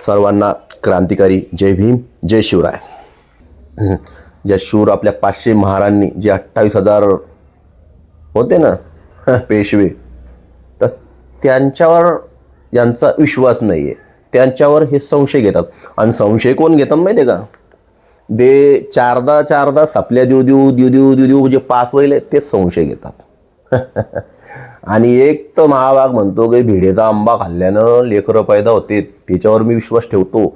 सर्वांना क्रांतिकारी जय भीम जय शिवराय। ज्या शूर आपल्या 500 महारांनी जे 28,000 होते ना पेशवे, तर त्यांच्यावर यांचा विश्वास नाही आहे, त्यांच्यावर हे संशय घेतात. आणि संशय कोण घेतात माहिती आहे का? दे चारदा सापल्या देऊ जे पास व्हायले तेच संशय घेतात. आणि एक तर महाभाग म्हणतो की भिडेचा आंबा खाल्ल्यानं लेकरं पैदा होते, त्याच्यावर मी विश्वास ठेवतो.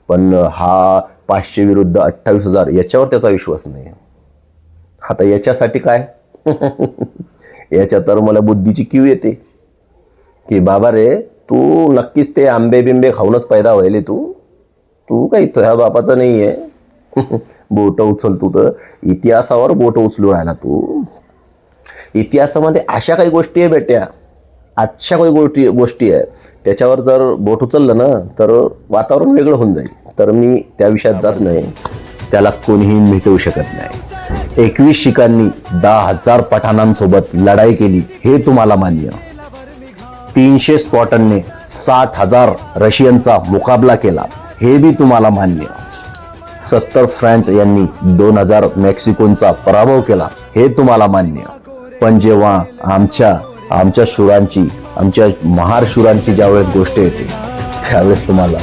पण हा 500 विरुद्ध 28,000 याच्यावर त्याचा विश्वास नाही. आता याच्यासाठी काय याच्या तर मला बुद्धीची कीव येते की बाबा रे, तू नक्कीच ते आंबे बिंबे खाऊनच पैदा व्हायले, तू काही तुझ्या बापाचं नाही आहे. बोट उचल, तू तर इतिहासावर बोट उचलू राहिला. तू इतिहासामध्ये अशा काही गोष्टी आहे बेट्या, अशा काही गोष्टी आहे, त्याच्यावर जर बोट उचललं ना तर वातावरण वेगळं होऊन जाईल. तर मी त्या विषयात जात नाही, त्याला कोणीही मिटवू शकत नाही. 21 शिखांनी 10,000 पठाणांसोबत लढाई केली हे तुम्हाला मान्य. 300 स्पॉटांनी 60,000 रशियनचा मुकाबला केला हे बी तुम्हाला मान्य. 70 फ्रान्स यांनी 2,000 मेक्सिकोंचा पराभव केला हे तुम्हाला मान्य. पण जेव्हा आमच्या शूरांची, आमच्या महार शूरांची ज्यावेळेस गोष्ट येते त्यावेळेस तुम्हाला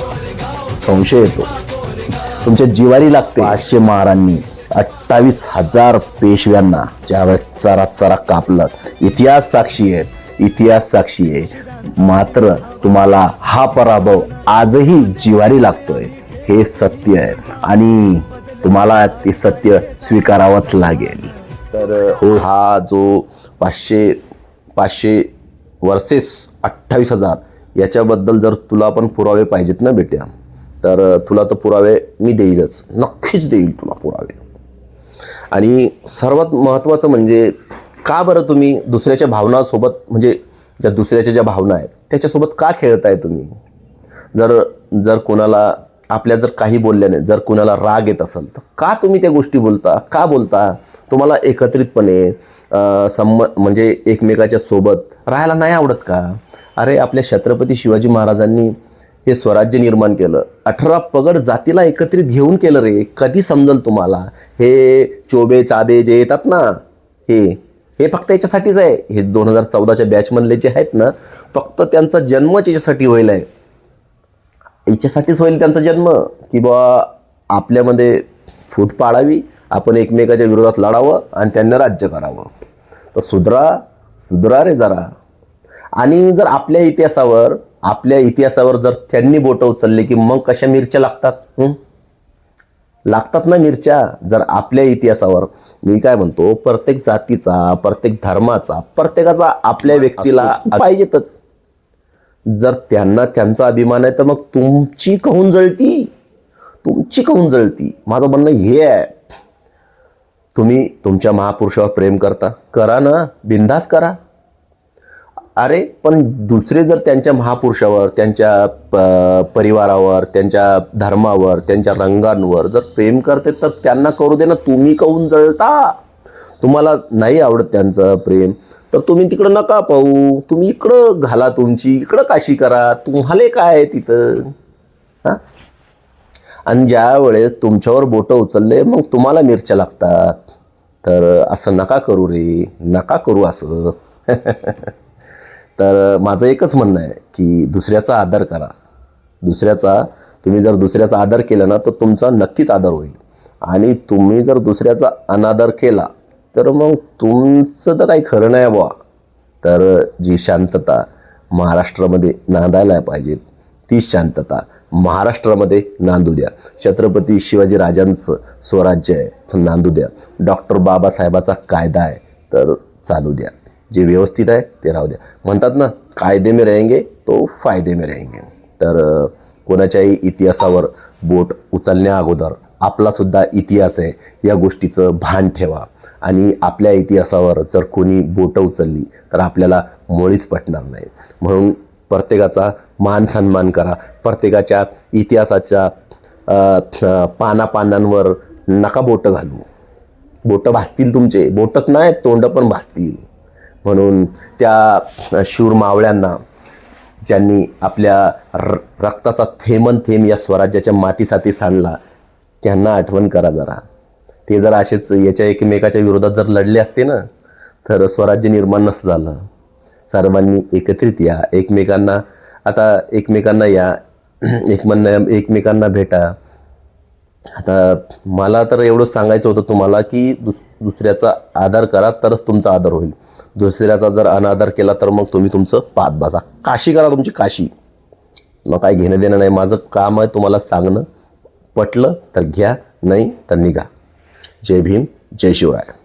संशय येतो, तुमच्या जिवारी लागते. 500 महारांनी 28,000 पेशव्यांना ज्यावेळेस चरा कापलं, इतिहास साक्षी आहे. मात्र तुम्हाला हा पराभव आजही जिवारी लागतोय, हे सत्य आहे आणि तुम्हाला ते सत्य स्वीकारावंच लागेल. तर हो, हा जो 500 वर्सेस 28,000 याच्याबद्दल जर तुला पण पुरावे पाहिजेत ना बेट्या, तर तुला तर पुरावे मी देईलच, नक्कीच देईल तुला पुरावे. आणि सर्वात महत्त्वाचं म्हणजे का बरं तुम्ही दुसऱ्याच्या भावनासोबत, म्हणजे ज्या दुसऱ्याच्या ज्या भावना आहेत त्याच्यासोबत का खेळताय तुम्ही? जर कोणाला आपल्या जर काही बोलल्याने जर कोणाला राग येत असेल तर का तुम्ही त्या गोष्टी का बोलता? तुम्हाला एकत्रितपणे म्हणजे एकमेकाच्या सोबत राहायला नाही आवडत का? अरे, आपल्या छत्रपती शिवाजी महाराजांनी हे स्वराज्य निर्माण केलं, 18 पगड जातीला एकत्रित घेऊन केलं रे. कधी समजल तुम्हाला? हे चोबे चाबे जे येतात ना, हे फक्त याच्यासाठीच आहे. हे 2014च्या बॅचमधले जे आहेत ना, फक्त त्यांचा जन्मच याच्यासाठी होईल आहे, याच्यासाठीच होईल त्यांचा जन्म, की बा आपल्यामध्ये फूट पाडावी, आपण एकमेकाच्या विरोधात लढावं आणि त्यांना राज्य करावं. तर सुधरा रे जरा. आणि जर आपल्या इतिहासावर जर त्यांनी बोटं उचलले की मग कशा मिरच्या लागतात ना मिरच्या. जर आपल्या इतिहासावर, मी काय म्हणतो, प्रत्येक जातीचा, प्रत्येक धर्माचा, प्रत्येकाचा आपल्या व्यक्तीला पाहिजेतच. जर त्यांना त्यांचा अभिमान आहे तर मग तुमची कहून जळती. माझं म्हणणं हे आहे, तुम्ही तुमच्या महापुरुषावर प्रेम करा ना, बिनधास्त करा. अरे, पण दुसरे जर त्यांच्या महापुरुषावर, त्यांच्या परिवारावर, त्यांच्या धर्मावर, त्यांच्या रंगांवर जर प्रेम करते तर त्यांना करू दे ना. तुम्ही कहून जळता? तुम्हाला नाही आवडत त्यांचं प्रेम तर तुम्ही तिकडं नका पाहू, तुम्ही इकडं घाला, तुमची इकडं काशी करा. तुम्हाला काय आहे तिथं? हां. आणि ज्या वेळेस तुमच्यावर बोटं उचलले मग तुम्हाला मिरच्या लागतात. तर असं नका करू रे, नका करू असं. तर माझं एकच म्हणणं आहे की दुसऱ्याचा आदर करा. तुम्ही जर दुसऱ्याचा आदर केला ना तर तुमचा नक्कीच आदर होईल. आणि तुम्ही जर दुसऱ्याचा अनादर केला तर मग तुमचं तर काही खरं नाही बुवा. तर जी शांतता महाराष्ट्रामध्ये नांदायला पाहिजे ती शांतता महाराष्ट्रामध्ये नांदू द्या. छत्रपती शिवाजी राजांचं स्वराज्य आहे तर नांदू द्या. डॉक्टर बाबासाहेबाचा कायदा आहे तर चालू द्या. जे व्यवस्थित आहे ते राहू द्या. म्हणतात ना, कायदे में रहेंगे तो फायदे में रहेंगे. तर कोणाच्याही इतिहासावर बोट उचलण्या अगोदर आपलासुद्धा इतिहास आहे या गोष्टीचं भान ठेवा. आणि आपल्या इतिहासावर जर कोणी बोटं उचलली तर आपल्याला मुळीच पटणार नाही. म्हणून प्रत्येकाचा मान सन्मान करा. प्रत्येकाच्या इतिहासाच्या पानांवर नका बोटं घालू. बोटं भासतील तुमचे, बोटच नाही तोंड पण भासतील. म्हणून त्या शूर मावळ्यांना ज्यांनी आपल्या रक्ताचा थेंबन थेंब या स्वराज्याच्या मातीसाठी सांडला, त्यांना आठवण करा जरा. ते जर असेच याच्या एकमेकाच्या विरोधात जर लढले असते ना, तर स्वराज्य निर्माण नसतं झालं. सर्वांनी एकत्रित या, एकमेकांना या, एकमेकांना भेटा. आता मला तर एवढंच सांगायचं होतं तुम्हाला की दुसऱ्याचा आदर करा तरच तुमचा आदर होईल. दुसऱ्याचा जर अनादर केला तर मग तुम्ही तुमचं पाहत बसा. काशी करा तुमची काशी. मग काय घेणं देणं नाही. माझं काम आहे तुम्हाला सांगणं. पटलं तर घ्या, नाही तर निघा. जय भीम, जय शिवराय.